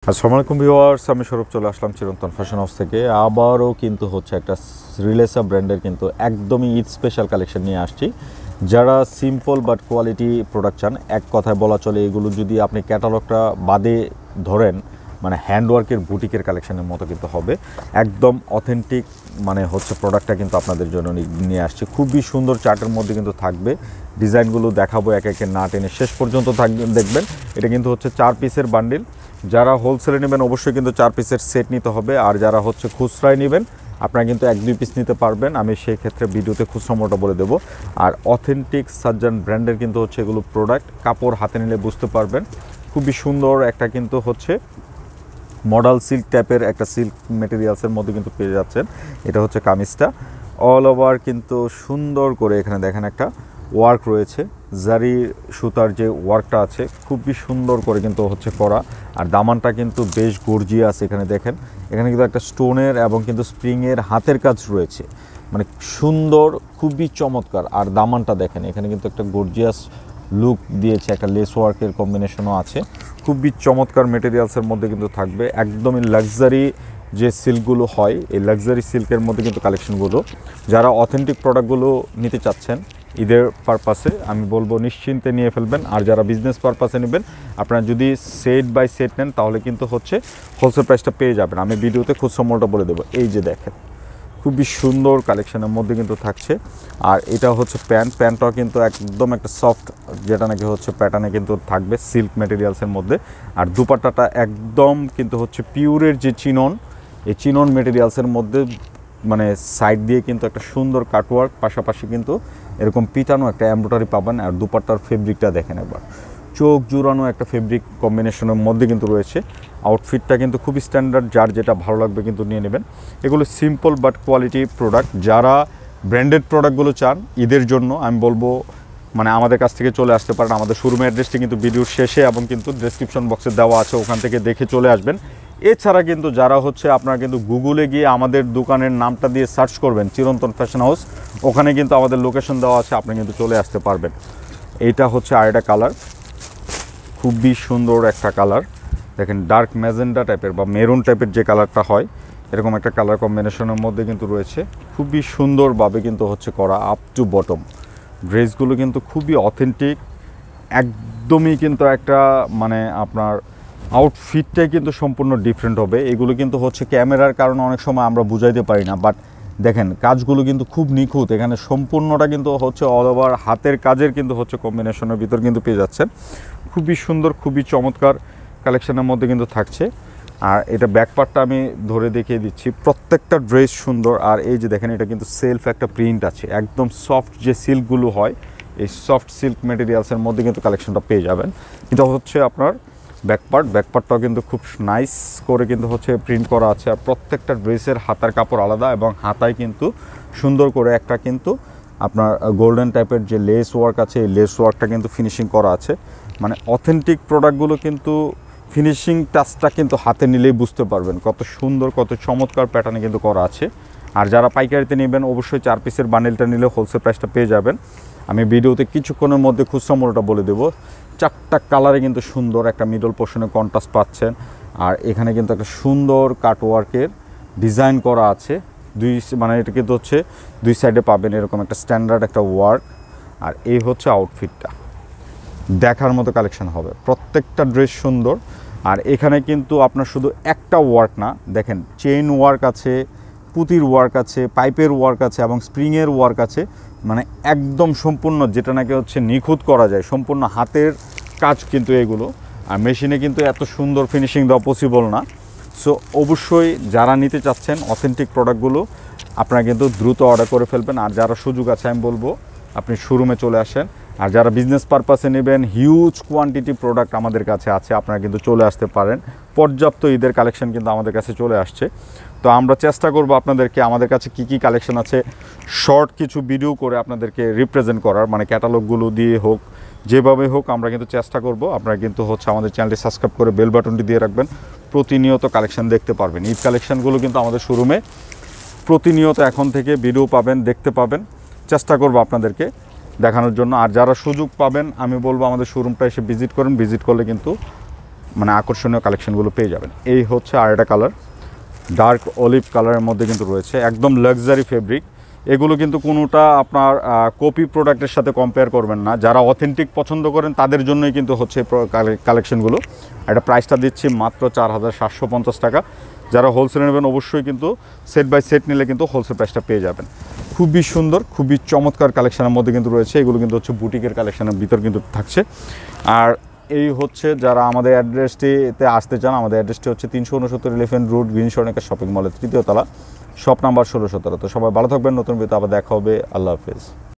আসসালামু আলাইকুম ভিউয়ার্স, আমি সৌরভ চলে আসলাম চিরন্তন ফ্যাশন হাউস থেকে। আবারও কিন্তু হচ্ছে একটা রিলেসা ব্র্যান্ডের কিন্তু একদমই ঈদ স্পেশাল কালেকশন নিয়ে আসছি। যারা সিম্পল বাট কোয়ালিটি প্রোডাক্ট চান, এক কথায় বলা চলে এগুলো যদি আপনি ক্যাটালগটা বাদে ধরেন, মানে হ্যান্ডওয়ার্কের বুটিকের কালেকশনের মতো কিন্তু হবে। একদম অথেন্টিক মানে হচ্ছে প্রোডাক্টটা কিন্তু আপনাদের জন্য নিয়ে আসছে। খুবই সুন্দর চার্টের মধ্যে কিন্তু থাকবে। ডিজাইনগুলো দেখাবো এক একে, না টেনে শেষ পর্যন্ত দেখবেন। এটা কিন্তু হচ্ছে 4 পিসের বান্ডিল। যারা হোলসেলে নেবেন অবশ্যই কিন্তু 4 পিসের সেট নিতে হবে, আর যারা হচ্ছে খুচরায় নেবেন আপনারা কিন্তু 1-2 পিস নিতে পারবেন। আমি সেই ক্ষেত্রে ভিডিওতে খুচরা মোটা বলে দেবো। আর অথেন্টিক সাজ্জান ব্র্যান্ডের কিন্তু হচ্ছে এগুলো প্রোডাক্ট, কাপড় হাতে নিলে বুঝতে পারবেন। খুবই সুন্দর একটা কিন্তু হচ্ছে মডেল সিল্ক টাইপের একটা সিল্ক মেটেরিয়ালসের মধ্যে কিন্তু পেয়ে যাচ্ছেন। এটা হচ্ছে কামিজটা অল ওভার কিন্তু সুন্দর করে এখানে দেখেন একটা ওয়ার্ক রয়েছে, জারি সুতার যে ওয়ার্কটা আছে খুবই সুন্দর করে কিন্তু হচ্ছে করা। আর দামানটা কিন্তু বেশ গর্জিয়াস। এখানে দেখেন, এখানে কিন্তু একটা স্টোনের এবং কিন্তু স্প্রিংয়ের হাতের কাজ রয়েছে, মানে সুন্দর, খুবই চমৎকার। আর দামানটা দেখেন, এখানে কিন্তু একটা গর্জিয়াস লুক দিয়েছে, একটা লেস ওয়ার্কের কম্বিনেশনও আছে। খুবই চমৎকার মেটেরিয়ালসের মধ্যে কিন্তু থাকবে। একদমই লাক্সারি যে সিল্কগুলো হয়, এই লাক্সারি সিল্কের মধ্যে কিন্তু কালেকশনগুলো। যারা অথেন্টিক প্রোডাক্টগুলো নিতে চাচ্ছেন ঈদের পারপাসে, আমি বলবো নিশ্চিন্তে নিয়ে ফেলবেন। আর যারা বিজনেস পারপাসে নেবেন, আপনারা যদি সেট বাই সেট নেন তাহলে কিন্তু হচ্ছে হোলসেল প্রাইসটা পেয়ে যাবেন। আমি ভিডিওতে খুচরা মূল্যটা বলে দেবো। এই যে দেখেন, খুবই সুন্দর কালেকশনের মধ্যে কিন্তু থাকছে। আর এটা হচ্ছে প্যান্টটাও কিন্তু একদম একটা সফট, যেটা নাকি হচ্ছে প্যাটার্নে কিন্তু থাকবে সিল্ক মেটেরিয়ালসের মধ্যে। আর দুপাট্টাটা একদম কিন্তু হচ্ছে পিওরের যে চিনন, এই চিনন মেটেরিয়ালসের মধ্যে, মানে সাইড দিয়ে কিন্তু একটা সুন্দর কাটওয়ার্ক, পাশাপাশি কিন্তু এরকম পিটানো একটা এমব্রয়ডারি পাবেন। আর দুপাট্টার ফেব্রিকটা দেখেন একবার, চোখ জুড়ানো একটা ফেব্রিক কম্বিনেশনের মধ্যে কিন্তু রয়েছে। আউটফিটটা কিন্তু খুবই স্ট্যান্ডার্ড, যার যেটা ভালো লাগবে কিন্তু নিয়ে নেবেন। এগুলো সিম্পল বাট কোয়ালিটি প্রোডাক্ট। যারা ব্র্যান্ডেড প্রোডাক্টগুলো চান ঈদের জন্য, আমি বলবো মানে আমাদের কাছ থেকে চলে আসতে পারেন। আমাদের শোরুমের অ্যাড্রেসটি কিন্তু ভিডিওর শেষে এবং কিন্তু ডেসক্রিপশন বক্সে দেওয়া আছে, ওখান থেকে দেখে চলে আসবেন। এছাড়া কিন্তু যারা হচ্ছে আপনারা কিন্তু গুগলে গিয়ে আমাদের দোকানের নামটা দিয়ে সার্চ করবেন চিরন্তন ফ্যাশন হাউস, ওখানে কিন্তু আমাদের লোকেশন দেওয়া আছে, আপনি কিন্তু চলে আসতে পারবেন। এইটা হচ্ছে আরেকটা কালার, খুবই সুন্দর একটা কালার। দেখেন ডার্ক ম্যাজেন্ডা টাইপের বা মেরুন টাইপের যে কালারটা হয়, এরকম একটা কালার কম্বিনেশনের মধ্যে কিন্তু রয়েছে। খুবই সুন্দরভাবে কিন্তু হচ্ছে করা আপ টু বটম। ড্রেসগুলো কিন্তু খুবই অথেন্টিক, একদমই কিন্তু একটা মানে আপনার আউটফিটটাই কিন্তু সম্পূর্ণ ডিফারেন্ট হবে। এগুলো কিন্তু হচ্ছে ক্যামেরার কারণে অনেক সময় আমরা বুঝাইতে পারি না, বাট দেখেন কাজগুলো কিন্তু খুব নিখুঁত। এখানে সম্পূর্ণটা কিন্তু হচ্ছে অল ওভার হাতের কাজের কিন্তু হচ্ছে কম্বিনেশনের ভিতর কিন্তু পেয়ে যাচ্ছেন। খুবই সুন্দর, খুবই চমৎকার কালেকশনের মধ্যে কিন্তু থাকছে। আর এটা ব্যাকপার্টটা আমি ধরে দেখিয়ে দিচ্ছি, প্রত্যেকটা ড্রেস সুন্দর। আর এই যে দেখেন, এটা কিন্তু সেলফ একটা প্রিন্ট আছে, একদম সফট যে সিল্কগুলো হয়, এই সফট সিল্ক মেটেরিয়ালসের মধ্যে কিন্তু কালেকশনটা পেয়ে যাবেন। এটা হচ্ছে আপনার ব্যাকপার্টটাও কিন্তু খুব নাইস করে কিন্তু হচ্ছে প্রিন্ট করা আছে। আর প্রত্যেকটা ড্রেসের হাতার কাপড় আলাদা, এবং হাতায় কিন্তু সুন্দর করে একটা কিন্তু আপনার গোল্ডেন টাইপের যে লেস ওয়ার্ক আছে, এই লেস ওয়ার্কটা কিন্তু ফিনিশিং করা আছে। মানে অথেন্টিক প্রোডাক্টগুলো কিন্তু ফিনিশিং টাচটা কিন্তু হাতে নিলেই বুঝতে পারবেন কত সুন্দর, কত চমৎকার প্যাটার্নে কিন্তু করা আছে। আর যারা পাইকারিতে নেবেন অবশ্যই 4 পিসের বান্ডেলটা নিলে হোলসেল প্রাইসটা পেয়ে যাবেন। আমি ভিডিওতে কিছুক্ষণের মধ্যে খুচরা মূল্যটা বলে দেবো। 4টা কালারে কিন্তু সুন্দর একটা মিডল পোর্শনে কন্ট্রাস্ট পাচ্ছেন। আর এখানে কিন্তু একটা সুন্দর কাটওয়ার্কের ডিজাইন করা আছে, মানে এটা কিন্তু হচ্ছে 2 সাইডে পাবেন এরকম একটা স্ট্যান্ডার্ড একটা ওয়ার্ক। আর এই হচ্ছে আউটফিটটা, দেখার মতো কালেকশন হবে। প্রত্যেকটা ড্রেস সুন্দর। আর এখানে কিন্তু আপনার শুধু একটা ওয়ার্ক না, দেখেন চেইন ওয়ার্ক আছে, পুঁতির ওয়ার্ক আছে, পাইপের ওয়ার্ক আছে এবং স্প্রিংয়ের ওয়ার্ক আছে। মানে একদম সম্পূর্ণ, যেটা নাকি হচ্ছে নিখুঁত করা যায়, সম্পূর্ণ হাতের কাজ কিন্তু এগুলো। আর মেশিনে কিন্তু এত সুন্দর ফিনিশিং দেওয়া পসিবল না। সো অবশ্যই যারা নিতে চাচ্ছেন অথেন্টিক প্রোডাক্টগুলো, আপনারা কিন্তু দ্রুত অর্ডার করে ফেলবেন। আর যারা সুযোগ আছে আমি বলবো আপনি শোরুমে চলে আসেন। আর যারা বিজনেস পারপাসে নেবেন, হিউজ কোয়ান্টিটি প্রোডাক্ট আমাদের কাছে আছে, আপনারা কিন্তু চলে আসতে পারেন। পর্যাপ্ত ঈদের কালেকশন কিন্তু আমাদের কাছে চলে আসছে। তো আমরা চেষ্টা করব আপনাদেরকে আমাদের কাছে কি কি কালেকশন আছে শর্ট কিছু ভিডিও করে আপনাদেরকে রিপ্রেজেন্ট করার, মানে ক্যাটালগুলো দিয়ে হোক, যেভাবে হোক আমরা কিন্তু চেষ্টা করব। আপনারা কিন্তু হচ্ছে আমাদের চ্যানেলটি সাবস্ক্রাইব করে বেল বাটনটি দিয়ে রাখবেন, প্রতিনিয়ত কালেকশন দেখতে পারবেন। ঈদ কালেকশনগুলো কিন্তু আমাদের শোরুমে প্রতিনিয়ত এখন থেকে ভিডিও পাবেন, দেখতে পাবেন। চেষ্টা করব আপনাদেরকে দেখানোর জন্য। আর যারা সুযোগ পাবেন আমি বলবো আমাদের শোরুমটা এসে ভিজিট করেন, ভিজিট করলে কিন্তু মানে আকর্ষণীয় কালেকশনগুলো পেয়ে যাবেন। এই হচ্ছে আরেকটা কালার, ডার্ক অলিভ কালারের মধ্যে কিন্তু রয়েছে, একদম লাক্সারি ফেব্রিক। এগুলো কিন্তু কোনোটা আপনার কপি প্রোডাক্টের সাথে কম্পেয়ার করবেন না। যারা অথেন্টিক পছন্দ করেন তাদের জন্যই কিন্তু হচ্ছে কালেকশনগুলো। এটা প্রাইসটা দিচ্ছি মাত্র 4750 টাকা। যারা হোলসেল নেবেন অবশ্যই কিন্তু সেট বাই সেট নিলে কিন্তু হোলসেল প্রাইসটা পেয়ে যাবেন। খুবই সুন্দর, খুবই চমৎকার কালেকশনের মধ্যে কিন্তু রয়েছে। এগুলো কিন্তু হচ্ছে বুটিকের কালেকশনের ভিতর কিন্তু থাকছে। আর এই হচ্ছে যারা আমাদের অ্যাড্রেসটিতে আসতে চান, আমাদের অ্যাড্রেসটি হচ্ছে 369 এলিফ্যান্ট রোড, গ্রিন সরণিকা শপিং মলের 3য় তলা, শপ নাম্বার 1617। তো সবাই ভালো থাকবেন, নতুন ভিডিওতে আবার দেখা হবে। আল্লাহ হাফেজ।